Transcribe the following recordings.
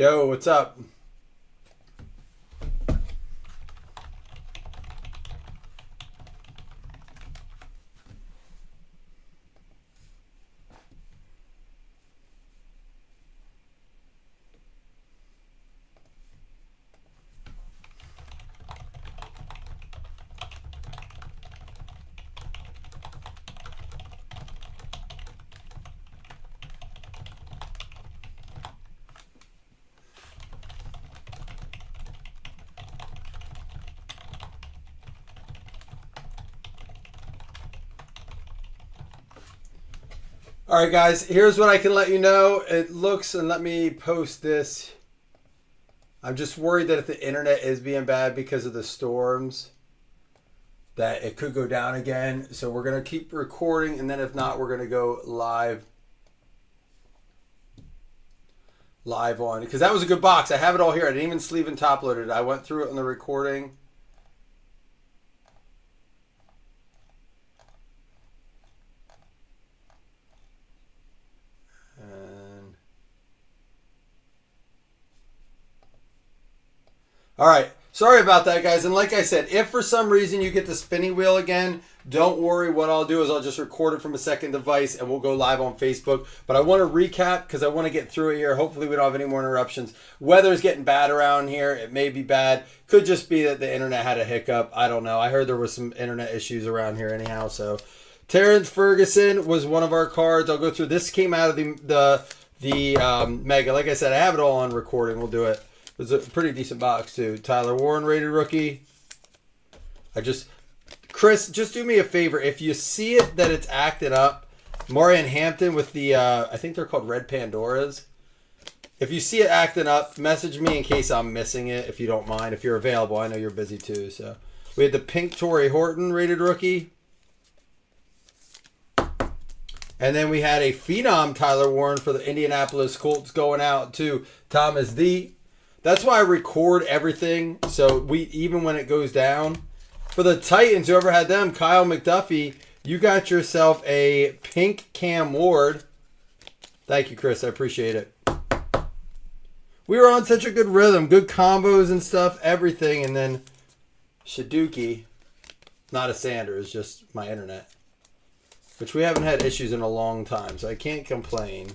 Yo, what's up? All right, guys, here's what I can let you know. It looks, and let me post this. I'm just worried that if the internet is being bad because of the storms, that it could go down again. So we're going to keep recording, and then if not, we're going to go live on. Because that was a good box. I have it all here. I didn't even sleeve and top loaded it. I went through it on the recording. All right. Sorry about that, guys. And like I said, if for some reason you get the spinning wheel again, don't worry. What I'll do is I'll just record it from a second device and we'll go live on Facebook. But I want to recap because I want to get through it here. Hopefully we don't have any more interruptions. Weather's getting bad around here. It may be bad. Could just be that the internet had a hiccup. I don't know. I heard there was some internet issues around here anyhow. So Terrence Ferguson was one of our cards. I'll go through. This came out of the Mega. Like I said, I have it all on recording. We'll do it. It was a pretty decent box too. Tyler Warren rated rookie. Chris, just do me a favor. If you see it that it's acted up, Marian Hampton with the, I think they're called Red Pandoras. If you see it acting up, message me in case I'm missing it, if you don't mind. If you're available, I know you're busy too. So we had the pink Torrey Horton rated rookie. And then we had a Phenom Tyler Warren for the Indianapolis Colts going out to Thomas D. That's why I record everything, so even when it goes down. For the Titans, whoever had them, Kyle McDuffie, you got yourself a pink Cam Ward. Thank you, Chris. I appreciate it. We were on such a good rhythm, good combos and stuff, everything. And then Shaduki, not a Sanders, just my internet, which we haven't had issues in a long time, so I can't complain.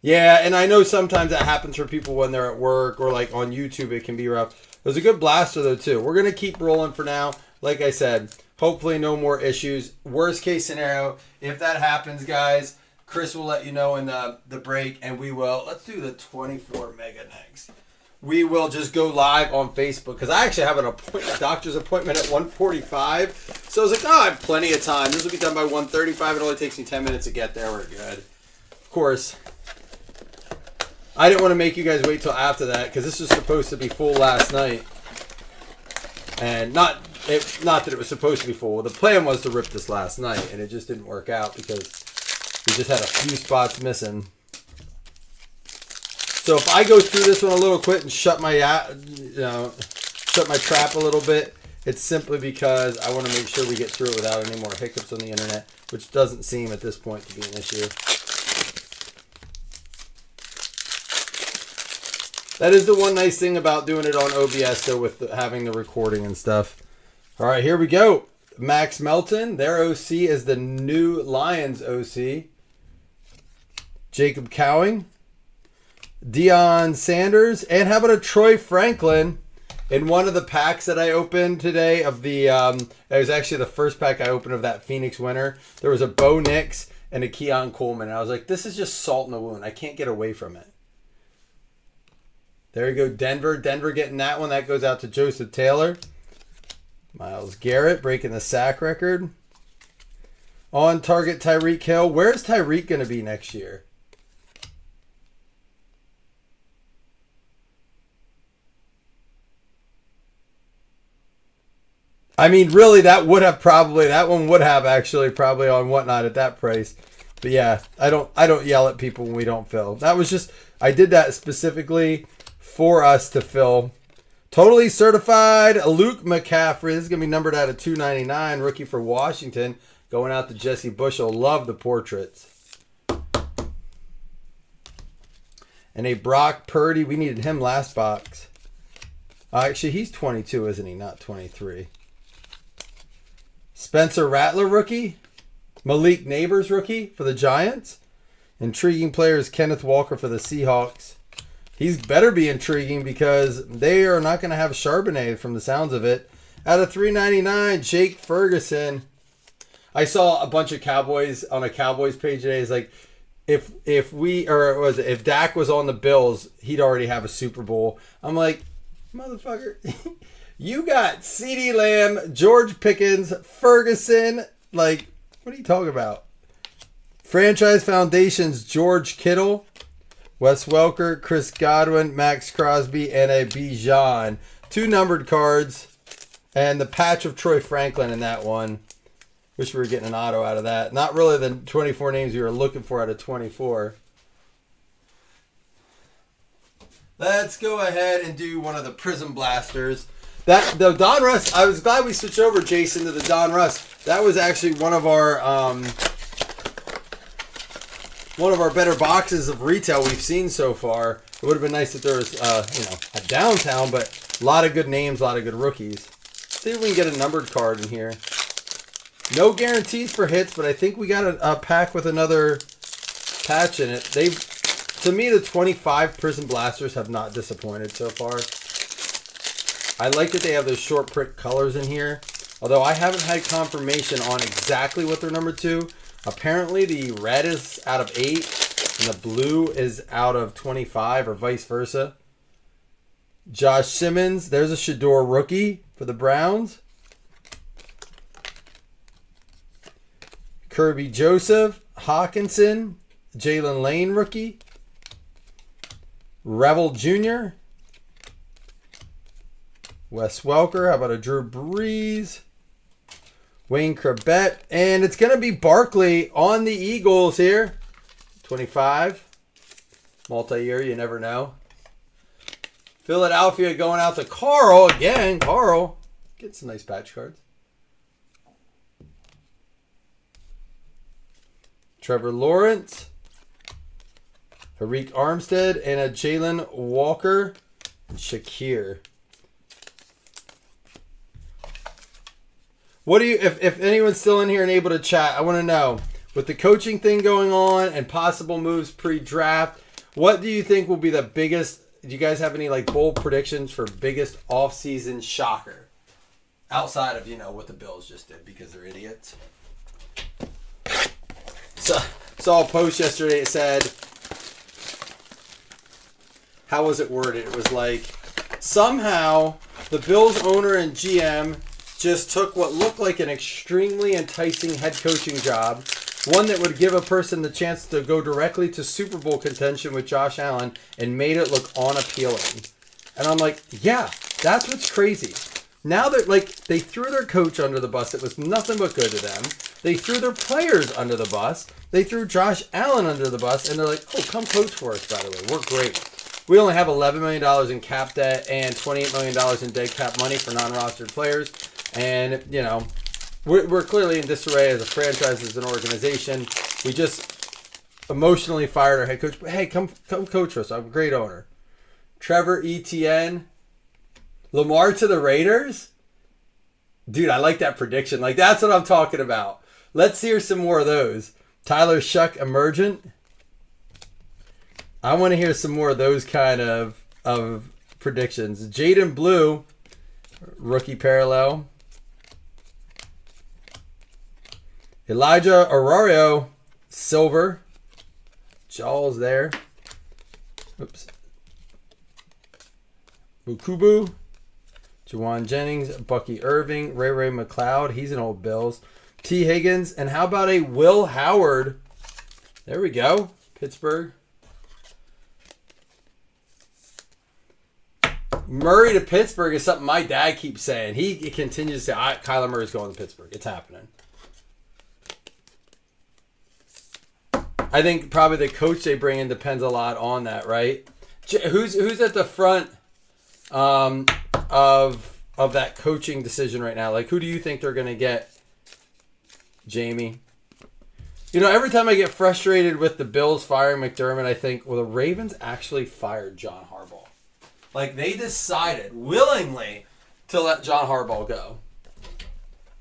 Yeah, and I know sometimes that happens for people when they're at work or like on YouTube. It can be rough. It was a good blaster though too. We're going to keep rolling for now. Like I said, hopefully no more issues. Worst case scenario, if that happens, guys, Chris will let you know in the break, and we will. Let's do the 24 Mega next. We will just go live on Facebook because I actually have a doctor's appointment at 1:45. So I was like, I have plenty of time. This will be done by 1:35. It only takes me 10 minutes to get there. We're good. Of course, I didn't want to make you guys wait till after that because this was supposed to be full last night. And not that it was supposed to be full. The plan was to rip this last night, and it just didn't work out because we just had a few spots missing. So if I go through this one a little quick and shut my trap a little bit, it's simply because I want to make sure we get through it without any more hiccups on the internet, which doesn't seem at this point to be an issue. That is the one nice thing about doing it on OBS, though, with having the recording and stuff. All right, here we go. Max Melton, their OC is the new Lions OC. Jacob Cowing. Deion Sanders. And how about a Troy Franklin in one of the packs that I opened today of the, it was actually the first pack I opened of that Phoenix winner. There was a Bo Nix and a Keon Coleman. And I was like, this is just salt in the wound. I can't get away from it. There you go, Denver. Denver getting that one. That goes out to Joseph Taylor. Myles Garrett breaking the sack record. On target, Tyreek Hill. Where's Tyreek going to be next year? I mean, really, that one would have actually probably on Whatnot at that price. But yeah, I don't yell at people when we don't fill. That was just, I did that specifically for us to fill. Totally certified Luke McCaffrey. This is going to be numbered out of 299. Rookie for Washington. Going out to Jesse Bushel. Love the portraits. And a Brock Purdy. We needed him last box. Actually, he's 22, isn't he? Not 23. Spencer Rattler rookie. Malik Neighbors rookie for the Giants. Intriguing players, Kenneth Walker for the Seahawks. He's better be intriguing because they are not going to have Charbonnet from the sounds of it. Out of $3.99, Jake Ferguson. I saw a bunch of Cowboys on a Cowboys page today. It's like, if Dak was on the Bills, he'd already have a Super Bowl. I'm like, motherfucker, you got CeeDee Lamb, George Pickens, Ferguson. Like, what are you talking about? Franchise Foundations, George Kittle, Wes Welker, Chris Godwin, Max Crosby, and a Bijan. 2 numbered cards. And the patch of Troy Franklin in that one. Wish we were getting an auto out of that. Not really the 24 names we were looking for out of 24. Let's go ahead and do one of the Prism Blasters. The Don Russ, I was glad we switched over, Jason, to the Don Russ. That was actually one of our better boxes of retail we've seen so far. It would have been nice if there was a downtown, but a lot of good names, a lot of good rookies. See if we can get a numbered card in here. No guarantees for hits, but I think we got a pack with another patch in it. To me, the 25 Prism Blasters have not disappointed so far. I like that they have those short print colors in here. Although I haven't had confirmation on exactly what they're number 2. Apparently the red is out of 8 and the blue is out of 25 or vice versa. Josh Simmons, there's a Shador rookie for the Browns. Kirby Joseph, Hawkinson, Jalen Lane rookie. Revel Jr. Wes Welker, how about a Drew Brees? Wayne Corbett, and it's going to be Barkley on the Eagles here. 25. Multi-year, you never know. Philadelphia going out to Carl again. Carl, get some nice patch cards. Trevor Lawrence, Arik Armstead, and a Jalen Walker and Shakir. What do you, if anyone's still in here and able to chat, I want to know, with the coaching thing going on and possible moves pre-draft, what do you think will be the biggest, do you guys have any like bold predictions for biggest off-season shocker? Outside of, what the Bills just did because they're idiots. So, saw a post yesterday, it said, how was it worded? It was like, somehow the Bills owner and GM just took what looked like an extremely enticing head coaching job, one that would give a person the chance to go directly to Super Bowl contention with Josh Allen, and made it look unappealing. And I'm like, yeah, that's what's crazy. Now that they threw their coach under the bus, it was nothing but good to them. They threw their players under the bus. They threw Josh Allen under the bus, and they're like, oh, come coach for us, by the way. We're great. We only have $11 million in cap debt and $28 million in dead cap money for non-rostered players. And, we're clearly in disarray as a franchise, as an organization. We just emotionally fired our head coach. But, hey, come coach for us. I'm a great owner. Trevor Etienne. Lamar to the Raiders? Dude, I like that prediction. That's what I'm talking about. Let's hear some more of those. Tyler Shuck Emergent. I want to hear some more of those kind of predictions. Jaden Blue, rookie parallel. Elijah Arroyo, silver. Jaws there. Oops. Mukubu. Jawan Jennings, Bucky Irving, Ray McLeod. He's an old Bills. T. Higgins. And how about a Will Howard? There we go. Pittsburgh. Murray to Pittsburgh is something my dad keeps saying. He continues to say, Kyler Murray's going to Pittsburgh. It's happening. I think probably the coach they bring in depends a lot on that, right? Who's at the front of that coaching decision right now? Who do you think they're going to get, Jamie? You know, every time I get frustrated with the Bills firing McDermott, I think, well, the Ravens actually fired John Harbaugh. Like, they decided willingly to let John Harbaugh go.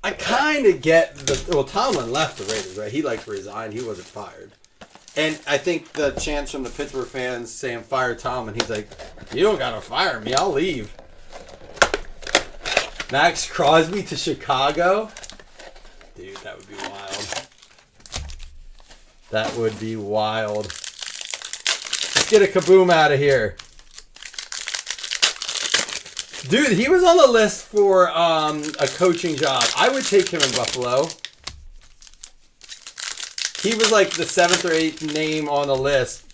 I kind of get well, Tomlin left the Raiders, right? He resigned. He wasn't fired. And I think the chants from the Pittsburgh fans saying fire Tomlin, he's like, you don't got to fire me. I'll leave. Max Crosby to Chicago? Dude, that would be wild. That would be wild. Let's get a kaboom out of here. Dude, he was on the list for a coaching job. I would take him in Buffalo. He was like the 7th or 8th name on the list.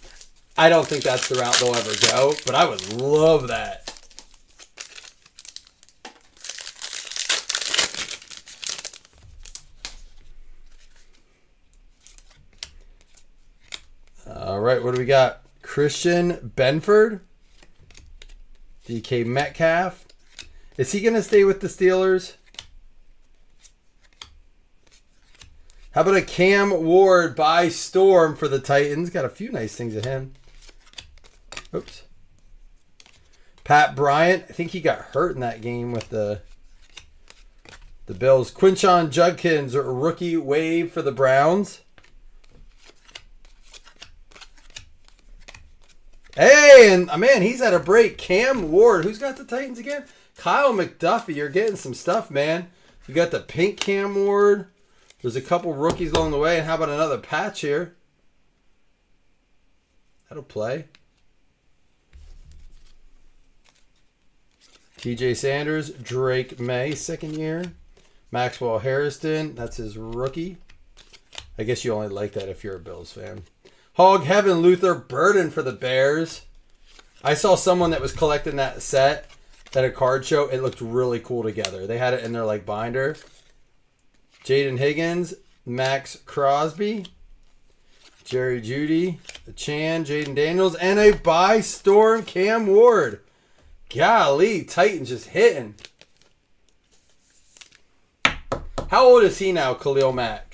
I don't think that's the route they'll ever go, but I would love that. All right, what do we got? Christian Benford. DK Metcalf. Is he going to stay with the Steelers? How about a Cam Ward by storm for the Titans? Got a few nice things of him. Oops. Pat Bryant. I think he got hurt in that game with the Bills. Quinshon Judkins, rookie wave for the Browns. Hey, and man, he's had a break. Cam Ward. Who's got the Titans again? Kyle McDuffie. You're getting some stuff, man. You got the pink Cam Ward. There's a couple rookies along the way. And how about another patch here? That'll play. TJ Sanders, Drake May, 2nd year. Maxwell Harrison, that's his rookie. I guess you only like that if you're a Bills fan. Hog Heaven, Luther Burden for the Bears. I saw someone that was collecting that set at a card show. It looked really cool together. They had it in their binder. Jaden Higgins, Max Crosby, Jerry Jeudy, Chan, Jaden Daniels, and a by storm Cam Ward. Golly, Titans just hitting. How old is he now, Khalil Mack?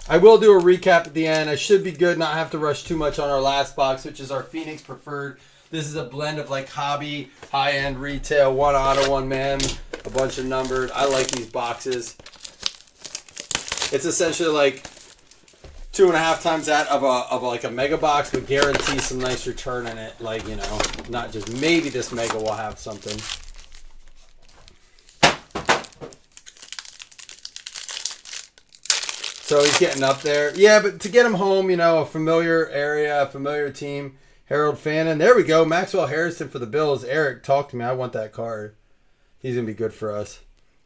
I will do a recap at the end. I should be good, not have to rush too much on our last box, which is our Phoenix Preferred. This is a blend of hobby, high-end retail, one auto, one mem, a bunch of numbered. I like these boxes. It's essentially 2.5 times that of a mega box, but guarantees some nice return in it. Not just maybe this mega will have something. So he's getting up there. Yeah, but to get him home, a familiar area, a familiar team. Harold Fannin. There we go. Maxwell Harrison for the Bills. Eric, talk to me. I want that card. He's going to be good for us.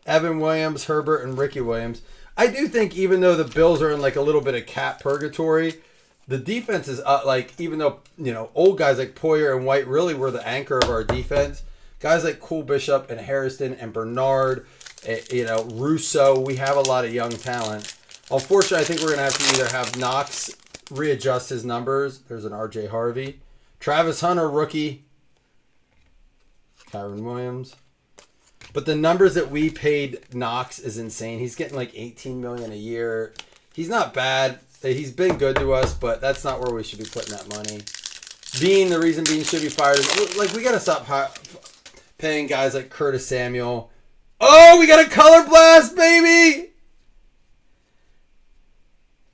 Evan Williams, Herbert, and Ricky Williams. I do think even though the Bills are in a little bit of cap purgatory, the defense is even though, old guys like Poyer and White really were the anchor of our defense. Guys like Cool Bishop and Harrison and Bernard, Russo, we have a lot of young talent. Unfortunately, I think we're going to have to either have Knox readjust his numbers. There's an RJ Harvey. Travis Hunter, rookie. Kyron Williams. But the numbers that we paid Knox is insane. He's getting $18 million a year. He's not bad. He's been good to us, but that's not where we should be putting that money. The reason Bean should be fired is we got to stop paying guys like Curtis Samuel. Oh, we got a color blast, baby!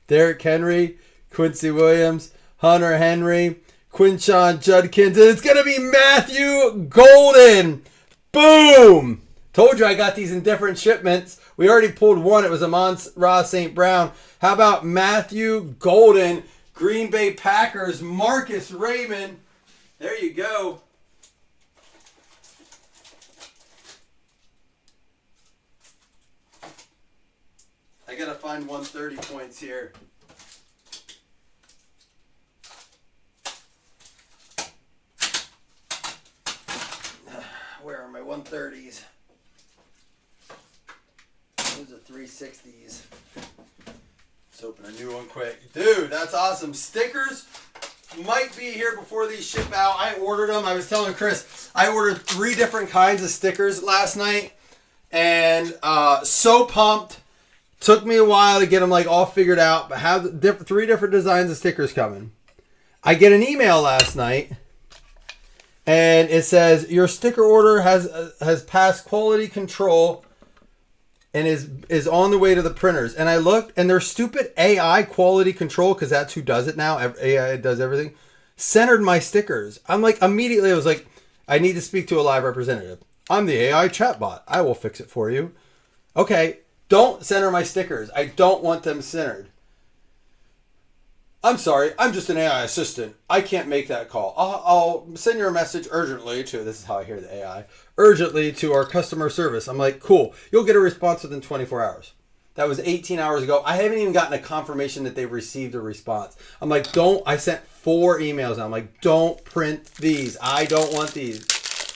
Derrick Henry, Quincy Williams, Hunter Henry, Quinshon Judkins, and it's going to be Matthew Golden. Boom! Told you I got these in different shipments. We already pulled one. It was Amon-Ra St. Brown. How about Matthew Golden, Green Bay Packers, Marcus Raymond. There you go. I got to find 130 points here. Where are my 130s? Those are 360s. Let's open a new one quick. Dude, that's awesome. Stickers might be here before these ship out. I ordered them. I was telling Chris, I ordered 3 different kinds of stickers last night. And so pumped. Took me a while to get them like all figured out. But have 3 different designs of stickers coming. I get an email last night. And it says, your sticker order has passed quality control and is on the way to the printers. And I looked, and their stupid AI quality control, because that's who does it now. AI does everything. Centered my stickers. I'm like, immediately I was like, I need to speak to a live representative. I'm the AI chatbot. I will fix it for you. Okay, don't center my stickers. I don't want them centered. I'm sorry, I'm just an AI assistant. I can't make that call. I'll send you a message urgently to, this is how I hear the AI, urgently to our customer service. I'm like, cool. You'll get a response within 24 hours. That was 18 hours ago. I haven't even gotten a confirmation that they've received a response. I'm like, I sent 4 emails. I'm like, don't print these. I don't want these.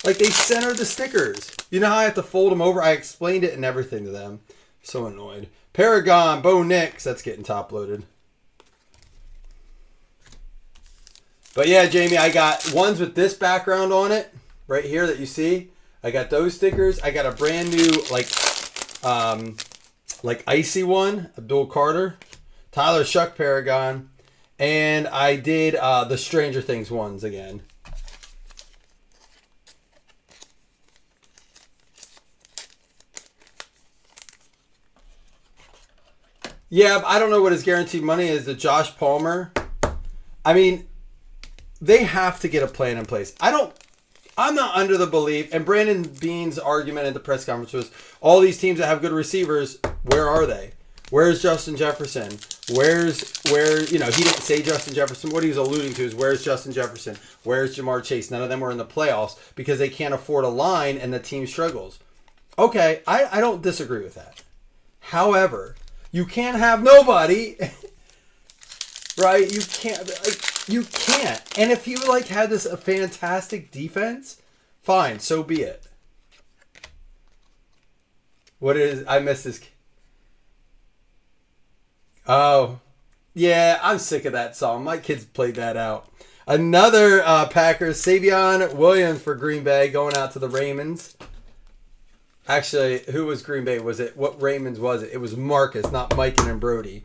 Like, they center the stickers. You know how I have to fold them over? I explained it and everything to them. So annoyed. Paragon, Bo Nix. That's getting top loaded. But yeah, Jamie, I got ones with this background on it right here that you see. I got those stickers. I got a brand new like icy one, Abdul Carter, Tyler Shuck Paragon, and I did the Stranger Things ones again. Yeah, I don't know what his guaranteed money is. The Josh Palmer. I mean, they have to get a plan in place. I'm not under the belief, and Brandon Beane's argument at the press conference was, all these teams that have good receivers, where are they? Where's Justin Jefferson? He didn't say Justin Jefferson. What he was alluding to is, where's Justin Jefferson? Where's Jamar Chase? None of them were in the playoffs because they can't afford a line and the team struggles. Okay, I don't disagree with that. However, you can't have nobody, right? You can't. And if you had this a fantastic defense, fine, so be it. I missed this. Oh, yeah, I'm sick of that song. My kids played that out. Another Packers, Savion Williams for Green Bay, going out to the Raymonds. Actually, who was Green Bay? What Raymonds was it? It was Marcus, not Mike and Brody.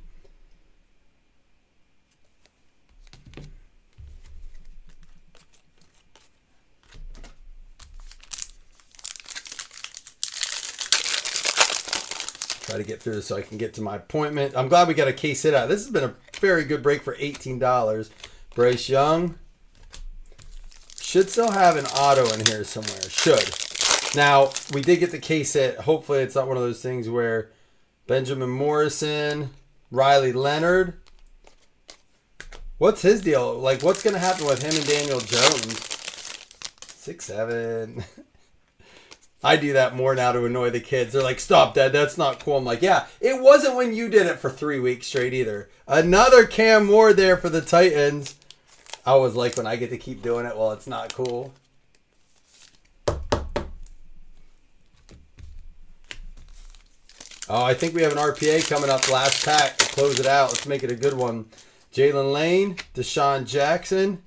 Try to get through this so I can get to my appointment. I'm glad we got a case hit out. This has been a very good break for $18. Bryce Young. Should still have an auto in here somewhere. Should. Now, we did get the case hit. Hopefully it's not one of those things where Benjamin Morrison, Riley Leonard. What's his deal? What's going to happen with him and Daniel Jones? 6'7". I do that more now to annoy the kids. They're like, stop, Dad, that's not cool. I'm like, yeah, it wasn't when you did it for 3 weeks straight either. Another Cam Ward there for the Titans. I always like when I get to keep doing it while it's not cool. Oh, I think we have an RPA coming up. Last pack to close it out. Let's make it a good one. Jalen Lane, Deshaun Jackson,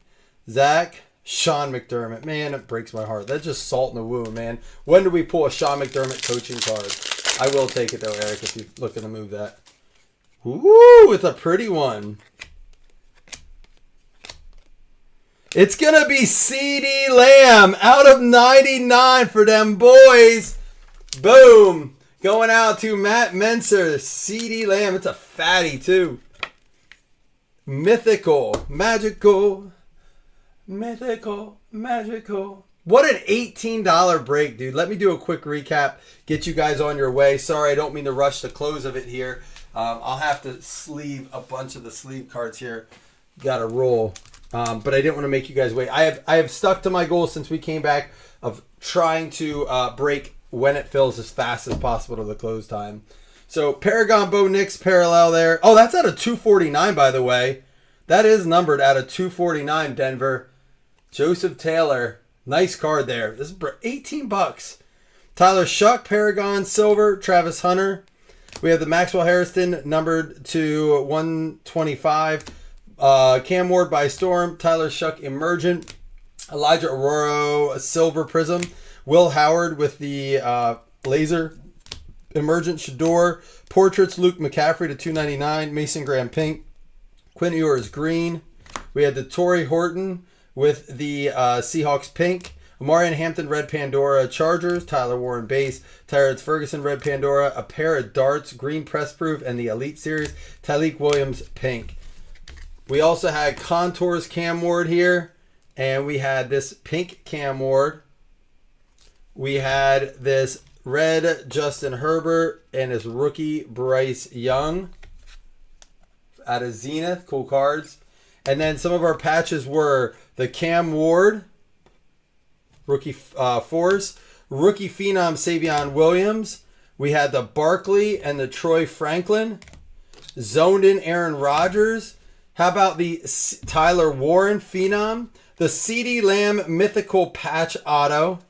Zach, Sean McDermott. Man, it breaks my heart. That's just salt in the wound, man. When do we pull a Sean McDermott coaching card? I will take it, though, Eric, if you're looking to move that. Ooh, it's a pretty one. It's going to be CeeDee Lamb out of 99 for them boys. Boom. Going out to Matt Menser. CeeDee Lamb. It's a fatty, too. Mythical. Magical. Mythical. Magical. What an $18 break, dude. Let me do a quick recap. Get you guys on your way. Sorry, I don't mean to rush the close of it here. I'll have to sleeve a bunch of the sleeve cards here. Got to roll. But I didn't want to make you guys wait. I have stuck to my goal since we came back of trying to break when it fills as fast as possible to the close time. So Paragon Bo Nix parallel there. Oh, that's out of 249, by the way. That is numbered out of 249, Denver. Joseph Taylor. Nice card there. This is $18. Tyler Shuck, Paragon Silver, Travis Hunter. We have the Maxwell Harrison numbered to 125. Cam Ward by Storm, Tyler Shuck Emergent, Elijah Aurora Silver Prism, Will Howard with the laser Emergent Shador, Portraits Luke McCaffrey to 299, Mason Graham Pink, Quinn Ewers Green. We had the Torrey Horton with the Seahawks Pink, Amarian Hampton Red Pandora Chargers, Tyler Warren Base, Tyrod Ferguson Red Pandora, a pair of darts Green Press Proof and the Elite Series, Tyleek Williams Pink. We also had Contours Cam Ward here, and we had this pink Cam Ward. We had this red Justin Herbert and his rookie Bryce Young out of Zenith. Cool cards. And then some of our patches were the Cam Ward rookie force, rookie phenom Savion Williams. We had the Barkley and the Troy Franklin, zoned in Aaron Rodgers. How about the Tyler Warren phenom, the CeeDee Lamb mythical patch auto,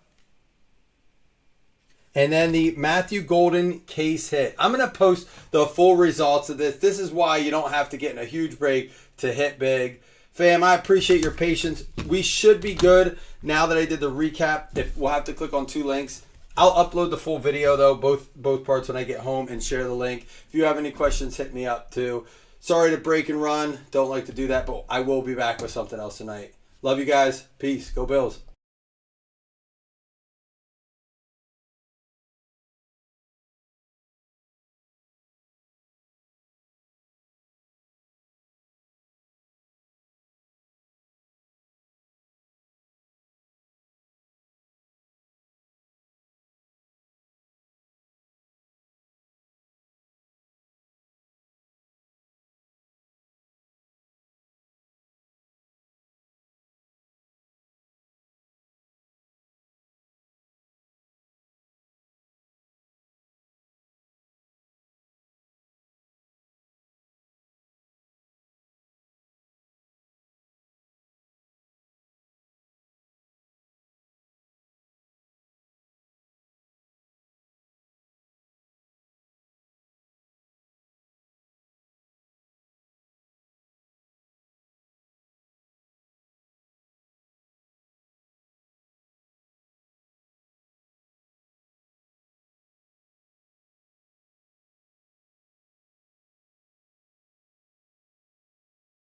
and then the Matthew Golden case hit. I'm going to post the full results of this. This is why you don't have to get in a huge break to hit big. Fam, I appreciate your patience. We should be good now that I did the recap. If we'll have to click on 2 links. I'll upload the full video, though, both parts when I get home, and share the link. If you have any questions, hit me up, too. Sorry to break and run. Don't like to do that, but I will be back with something else tonight. Love you guys. Peace. Go Bills.